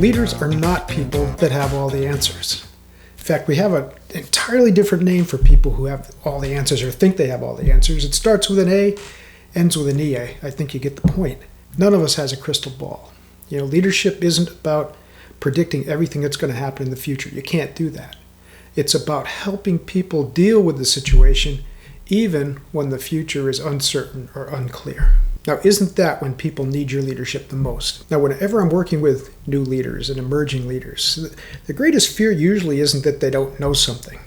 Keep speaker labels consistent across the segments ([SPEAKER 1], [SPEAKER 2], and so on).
[SPEAKER 1] Leaders are not people that have all the answers. In fact, we have an entirely different name for people who have all the answers or think they have all the answers. It starts with an A, ends with an E. I think you get the point. None of us has a crystal ball. Leadership isn't about predicting everything that's going to happen in the future. You can't do that. It's about helping people deal with the situation even when the future is uncertain or unclear. Now, isn't that when people need your leadership the most? Now, whenever I'm working with new leaders and emerging leaders, the greatest fear usually isn't that they don't know something.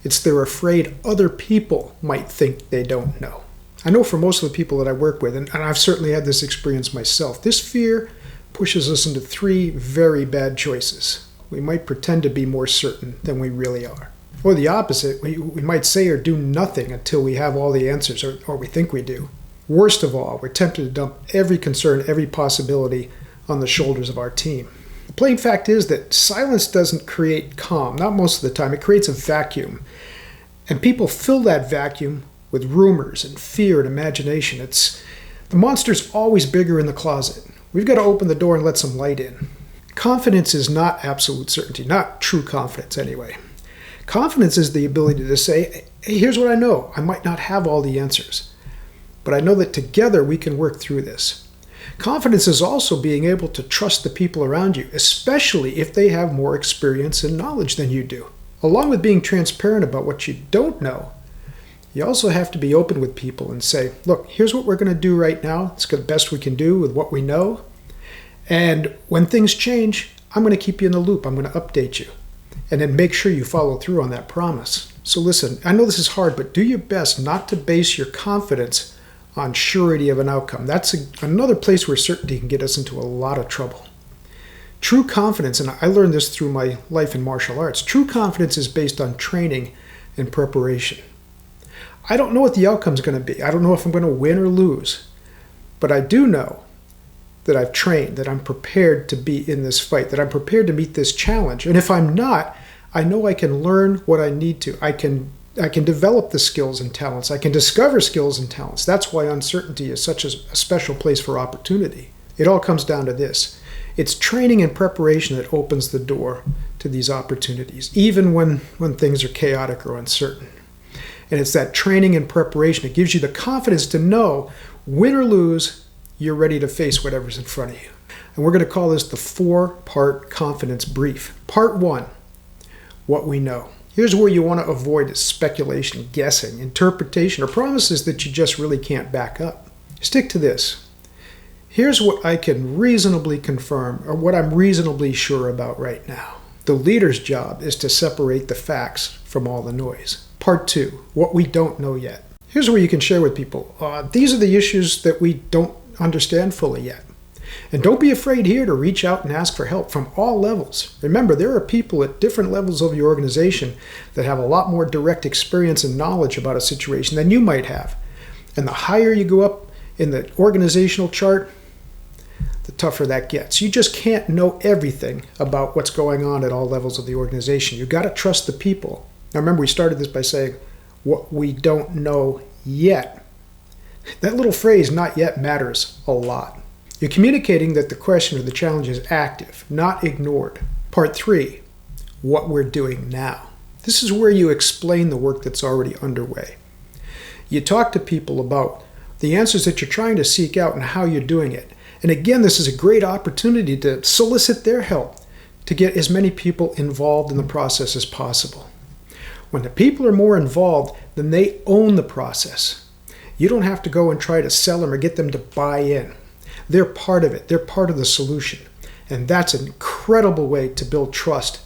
[SPEAKER 1] It's they're afraid other people might think they don't know. I know for most of the people that I work with, and I've certainly had this experience myself, this fear pushes us into three very bad choices. We might pretend to be more certain than we really are. Or the opposite, we might say or do nothing until we have all the answers, or we think we do. Worst of all, we're tempted to dump every concern, every possibility on the shoulders of our team. The plain fact is that silence doesn't create calm, not most of the time. It creates a vacuum. And people fill that vacuum with rumors and fear and imagination. The monster's always bigger in the closet. We've got to open the door and let some light in. Confidence is not absolute certainty, not true confidence anyway. Confidence is the ability to say, hey, here's what I know. I might not have all the answers, but I know that together we can work through this. Confidence is also being able to trust the people around you, especially if they have more experience and knowledge than you do. Along with being transparent about what you don't know, you also have to be open with people and say, look, here's what we're going to do right now. It's the best we can do with what we know. And when things change, I'm going to keep you in the loop. I'm going to update you. And then make sure you follow through on that promise. So listen, I know this is hard, but do your best not to base your confidence on surety of an outcome. That's another place where certainty can get us into a lot of trouble. True confidence, and I learned this through my life in martial arts, true confidence is based on training and preparation. I don't know what the outcome is going to be. I don't know if I'm going to win or lose. But I do know that I've trained, that I'm prepared to be in this fight, that I'm prepared to meet this challenge. And if I'm not, I know I can learn what I need to. I can develop the skills and talents. I can discover skills and talents. That's why uncertainty is such a special place for opportunity. It all comes down to this. It's training and preparation that opens the door to these opportunities, even when things are chaotic or uncertain. And it's that training and preparation that gives you the confidence to know, win or lose, you're ready to face whatever's in front of you. And we're going to call this the 4-part confidence brief. Part 1, what we know. Here's where you want to avoid speculation, guessing, interpretation, or promises that you just really can't back up. Stick to this. Here's what I can reasonably confirm, or what I'm reasonably sure about right now. The leader's job is to separate the facts from all the noise. Part 2, what we don't know yet. Here's where you can share with people, these are the issues that we don't understand fully yet. And don't be afraid here to reach out and ask for help from all levels. Remember, there are people at different levels of your organization that have a lot more direct experience and knowledge about a situation than you might have. And the higher you go up in the organizational chart, the tougher that gets. You just can't know everything about what's going on at all levels of the organization. You've got to trust the people. Now remember, we started this by saying, what we don't know yet. That little phrase, not yet, matters a lot. You're communicating that the question or the challenge is active, not ignored. Part 3, what we're doing now. This is where you explain the work that's already underway. You talk to people about the answers that you're trying to seek out and how you're doing it. And again, this is a great opportunity to solicit their help to get as many people involved in the process as possible. When the people are more involved, then they own the process. You don't have to go and try to sell them or get them to buy in. They're part of it. They're part of the solution. And that's an incredible way to build trust,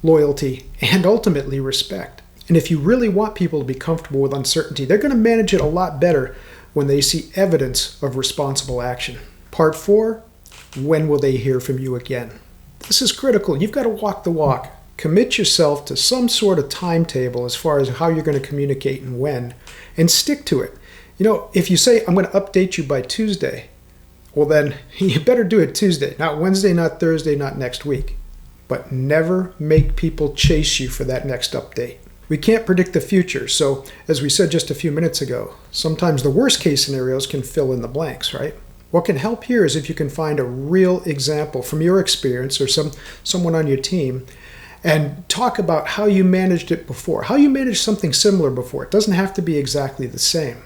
[SPEAKER 1] loyalty, and ultimately respect. And if you really want people to be comfortable with uncertainty, they're going to manage it a lot better when they see evidence of responsible action. Part 4, when will they hear from you again? This is critical. You've got to walk the walk. Commit yourself to some sort of timetable as far as how you're going to communicate and when, and stick to it. If you say, I'm going to update you by Tuesday, well then, you better do it Tuesday, not Wednesday, not Thursday, not next week. But never make people chase you for that next update. We can't predict the future, so as we said just a few minutes ago, sometimes the worst case scenarios can fill in the blanks, right? What can help here is if you can find a real example from your experience or someone on your team and talk about how you managed it before, how you managed something similar before. It doesn't have to be exactly the same.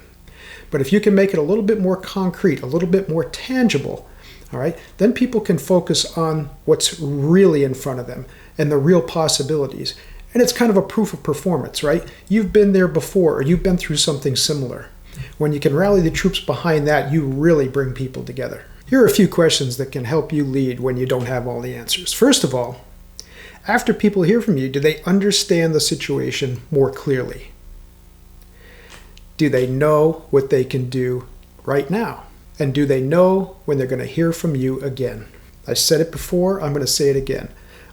[SPEAKER 1] But if you can make it a little bit more concrete, a little bit more tangible, all right, then people can focus on what's really in front of them and the real possibilities. And it's kind of a proof of performance, right? You've been there before, or you've been through something similar. When you can rally the troops behind that, you really bring people together. Here are a few questions that can help you lead when you don't have all the answers. First of all, after people hear from you, do they understand the situation more clearly? Do they know what they can do right now? And do they know when they're going to hear from you again? I said it before, I'm going to say it again.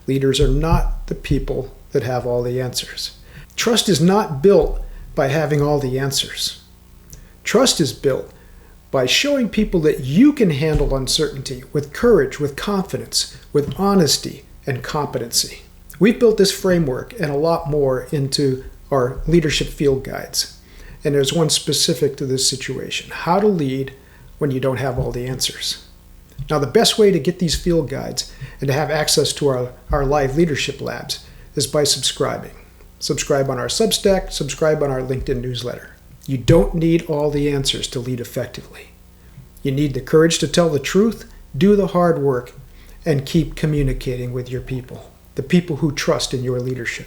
[SPEAKER 1] Leaders are not the people that have all the answers. Trust is not built by having all the answers. Trust is built by showing people that you can handle uncertainty with courage, with confidence, with honesty, and competency. We've built this framework and a lot more into our leadership field guides. And there's one specific to this situation: how to lead when you don't have all the answers. Now, the best way to get these field guides and to have access to our live leadership labs is by subscribing. Subscribe on our Substack, subscribe on our LinkedIn newsletter. You don't need all the answers to lead effectively. You need the courage to tell the truth, do the hard work, and keep communicating with your people, the people who trust in your leadership.